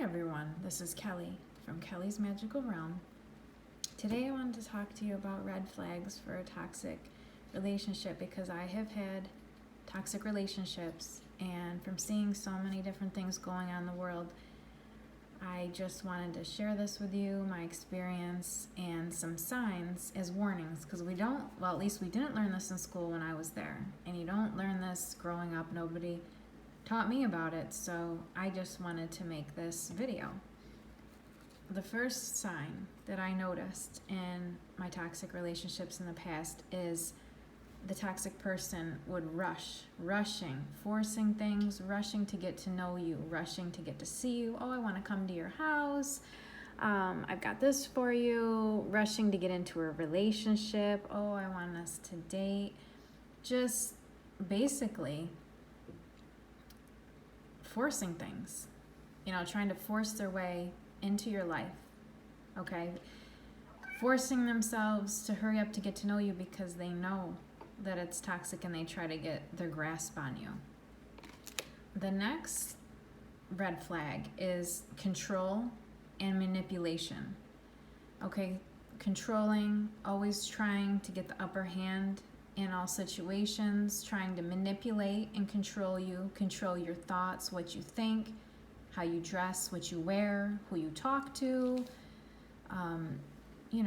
everyone, this is Kelly from Kelly's Magical Realm. Today I wanted to talk to you about red flags for a toxic relationship because I have had toxic relationships, and from seeing so many different things going on in the world, I just wanted to share this with you, my experience and some signs as warnings, because at least we didn't learn this in school when I was there, and you don't learn this growing up. Nobody taught me about it, so I just wanted to make this video. The first sign that I noticed in my toxic relationships in the past is the toxic person would rushing, forcing things, rushing to get to know you, rushing to get to see you. Oh, I want to come to your house. I've got this for you. Rushing to get into a relationship. Oh, I want us to date. Just basically forcing things, trying to force their way into your life, okay? Forcing themselves to hurry up to get to know you because they know that it's toxic and they try to get their grasp on you. The next red flag is control and manipulation, okay? Controlling, always trying to get the upper hand in all situations, trying to manipulate and control you, control your thoughts, what you think, how you dress, what you wear, who you talk to,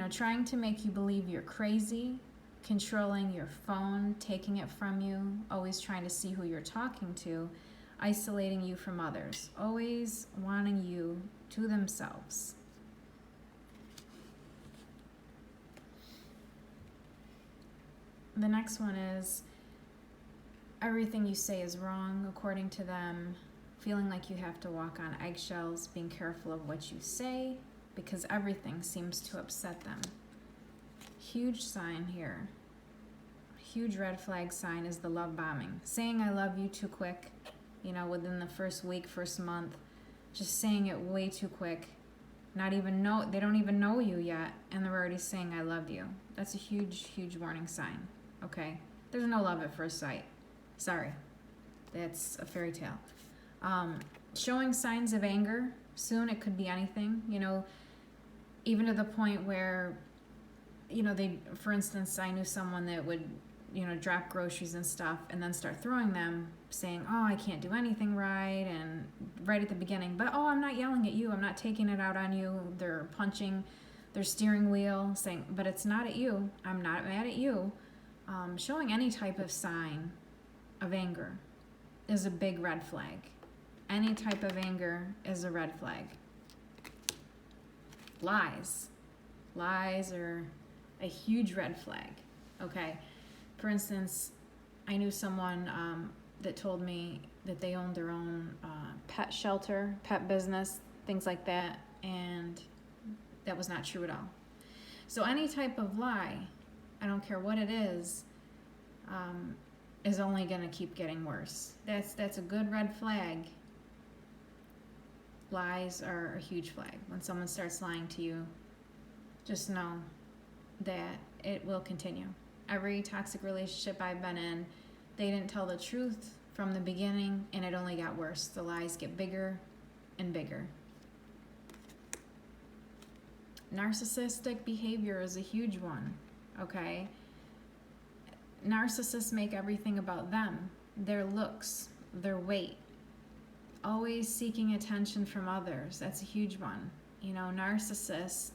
trying to make you believe you're crazy, controlling your phone, taking it from you, always trying to see who you're talking to, isolating you from others, always wanting you to themselves. The next one is everything you say is wrong according to them, feeling like you have to walk on eggshells, being careful of what you say because everything seems to upset them. Huge sign here, huge red flag sign is the love bombing. Saying I love you too quick, within the first week, first month, just saying it way too quick. They don't even know you yet, and they're already saying I love you. That's a huge, huge warning sign. Okay, there's no love at first sight. Sorry, that's a fairy tale. Showing signs of anger, soon it could be anything, even to the point where, for instance, I knew someone that would, drop groceries and stuff and then start throwing them, saying, oh, I can't do anything right, and right at the beginning, but oh, I'm not yelling at you, I'm not taking it out on you. They're punching their steering wheel, saying, but it's not at you, I'm not mad at you. Showing any type of sign of anger is a big red flag. Any type of anger is a red flag. Lies are a huge red flag, okay? For instance, I knew someone that told me that they owned their own pet shelter, pet business, things like that, and that was not true at all. So any type of lie, I don't care what it is only going to keep getting worse. That's a good red flag. Lies are a huge flag. When someone starts lying to you, just know that it will continue. Every toxic relationship I've been in, they didn't tell the truth from the beginning, and it only got worse. The lies get bigger and bigger. Narcissistic behavior is a huge one, okay? Narcissists make everything about them, their looks, their weight, always seeking attention from others. That's a huge one. Narcissists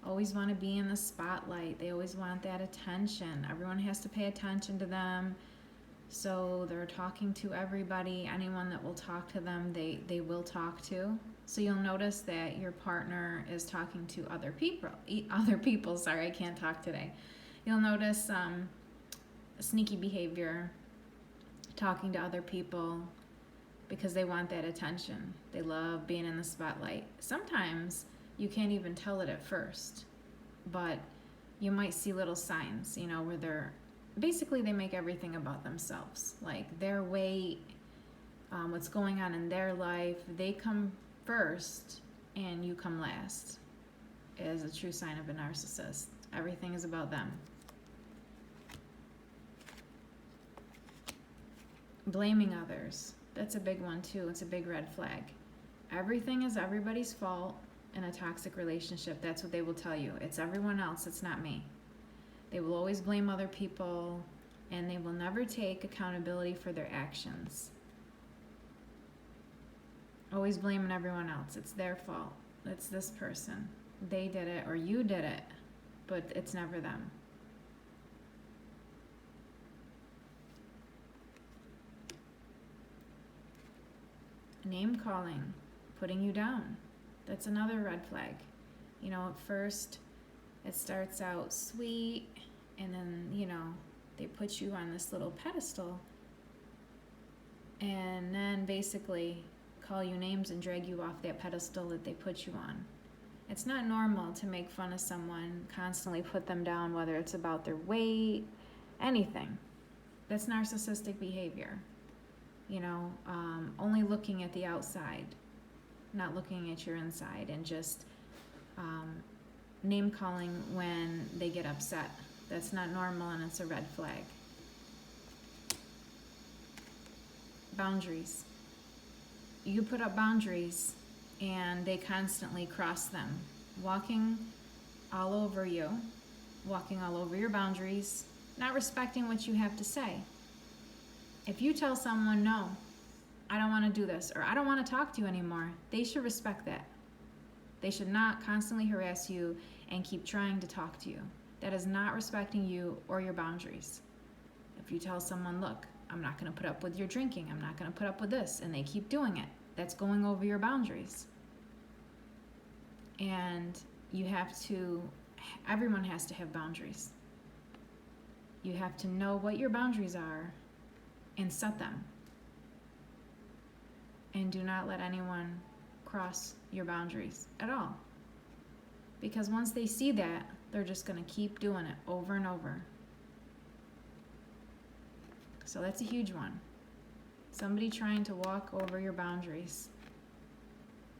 always want to be in the spotlight. They always want that attention. Everyone has to pay attention to them. So they're talking to everybody. Anyone that will talk to them, they will talk to. So you'll notice that your partner is talking to other people. Sorry, I can't talk today. You'll notice sneaky behavior, talking to other people because they want that attention. They love being in the spotlight. Sometimes you can't even tell it at first, but you might see little signs, where they make everything about themselves, like their weight, what's going on in their life. They come first and you come last, is a true sign of a narcissist. Everything is about them. Blaming others. That's a big one too. It's a big red flag. Everything is everybody's fault in a toxic relationship. That's what they will tell you. It's everyone else, it's not me. They will always blame other people, and they will never take accountability for their actions. Always blaming everyone else. It's their fault. It's this person. They did it, or you did it, but it's never them. Name calling, putting you down. That's another red flag. You know, at first it starts out sweet, and then, you know, they put you on this little pedestal, and then basically call you names and drag you off that pedestal that they put you on. It's not normal to make fun of someone, constantly put them down, whether it's about their weight, anything. That's narcissistic behavior. You know, only looking at the outside, not looking at your inside, and just name calling when they get upset. That's not normal, and it's a red flag. Boundaries. You put up boundaries and they constantly cross them, walking all over you, walking all over your boundaries, not respecting what you have to say. If you tell someone, no, I don't want to do this, or I don't want to talk to you anymore, they should respect that. They should not constantly harass you and keep trying to talk to you. That is not respecting you or your boundaries. If you tell someone, look, I'm not going to put up with your drinking, I'm not going to put up with this, and they keep doing it, that's going over your boundaries. And you have to, everyone has to have boundaries. You have to know what your boundaries are and set them. And do not let anyone cross your boundaries at all. Because once they see that, they're just going to keep doing it over and over. So that's a huge one. Somebody trying to walk over your boundaries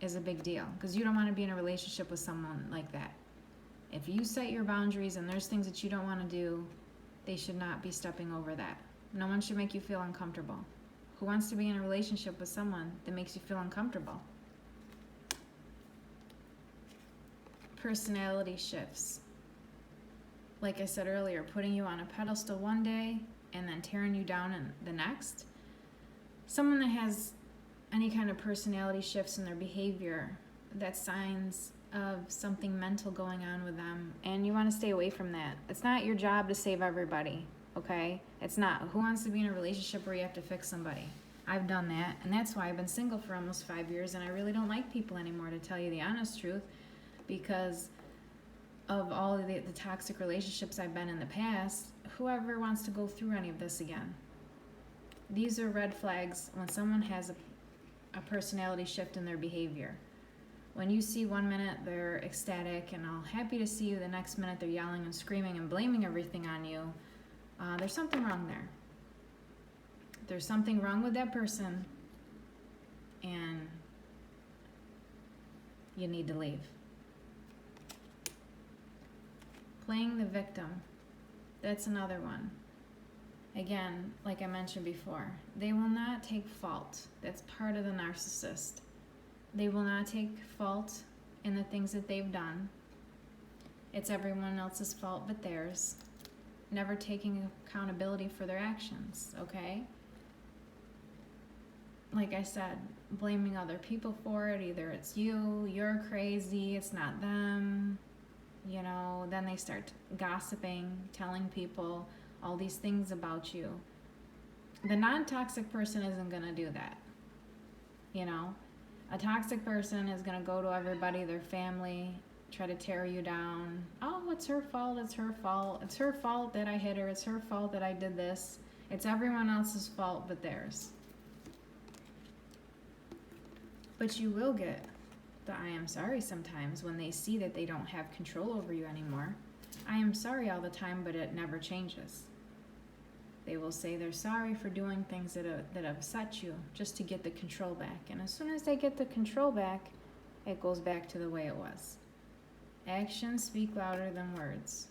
is a big deal, because you don't want to be in a relationship with someone like that. If you set your boundaries and there's things that you don't want to do, they should not be stepping over that. No one should make you feel uncomfortable. Who wants to be in a relationship with someone that makes you feel uncomfortable? Personality shifts. Like I said earlier, putting you on a pedestal one day and then tearing you down in the next. Someone that has any kind of personality shifts in their behavior, that's signs of something mental going on with them, and you want to stay away from that. It's not your job to save everybody, okay? It's not. Who wants to be in a relationship where you have to fix somebody? I've done that, and that's why I've been single for almost 5 years, and I really don't like people anymore, to tell you the honest truth, because of all of the toxic relationships I've been in the past. Whoever wants to go through any of this again? These are red flags when someone has a personality shift in their behavior. When you see 1 minute they're ecstatic and all happy to see you, the next minute they're yelling and screaming and blaming everything on you, there's something wrong there. There's something wrong with that person, and you need to leave. Playing the victim. That's another one. Again, like I mentioned before, they will not take fault. That's part of the narcissist. They will not take fault in the things that they've done. It's everyone else's fault but theirs. Never taking accountability for their actions, okay? Like I said, blaming other people for it. Either it's you, you're crazy, it's not them. You know, then they start gossiping, telling people all these things about you. The non-toxic person isn't going to do that. You know, a toxic person is going to go to everybody, their family, try to tear you down. Oh, it's her fault, it's her fault. It's her fault that I hit her, it's her fault that I did this. It's everyone else's fault but theirs. But you will get the I am sorry sometimes when they see that they don't have control over you anymore. I am sorry all the time, but it never changes. They will say they're sorry for doing things that upset you, just to get the control back. And as soon as they get the control back, it goes back to the way it was. Actions speak louder than words.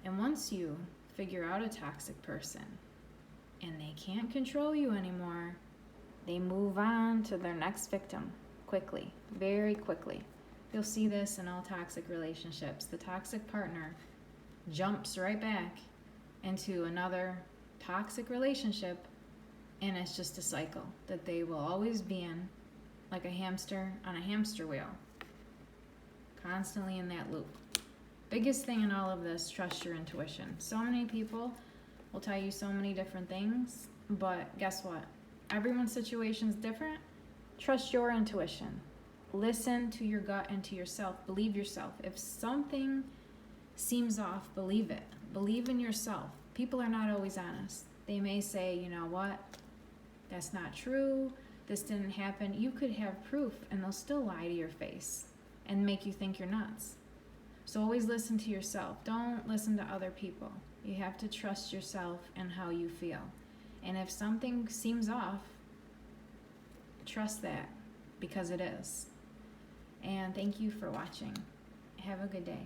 And once you figure out a toxic person and they can't control you anymore, they move on to their next victim quickly, very quickly. You'll see this in all toxic relationships. The toxic partner jumps right back into another toxic relationship, and it's just a cycle that they will always be in, like a hamster on a hamster wheel, constantly in that loop. Biggest thing in all of this, trust your intuition. So many people will tell you so many different things, but guess what? Everyone's situation is different. Trust your intuition. Listen to your gut and to yourself. Believe yourself. If something seems off, believe it. Believe in yourself. People are not always honest. They may say, you know what, that's not true, this didn't happen. You could have proof, and they'll still lie to your face and make you think you're nuts. So always listen to yourself. Don't listen to other people. You have to trust yourself and how you feel. And if something seems off, trust that, because it is. And thank you for watching. Have a good day.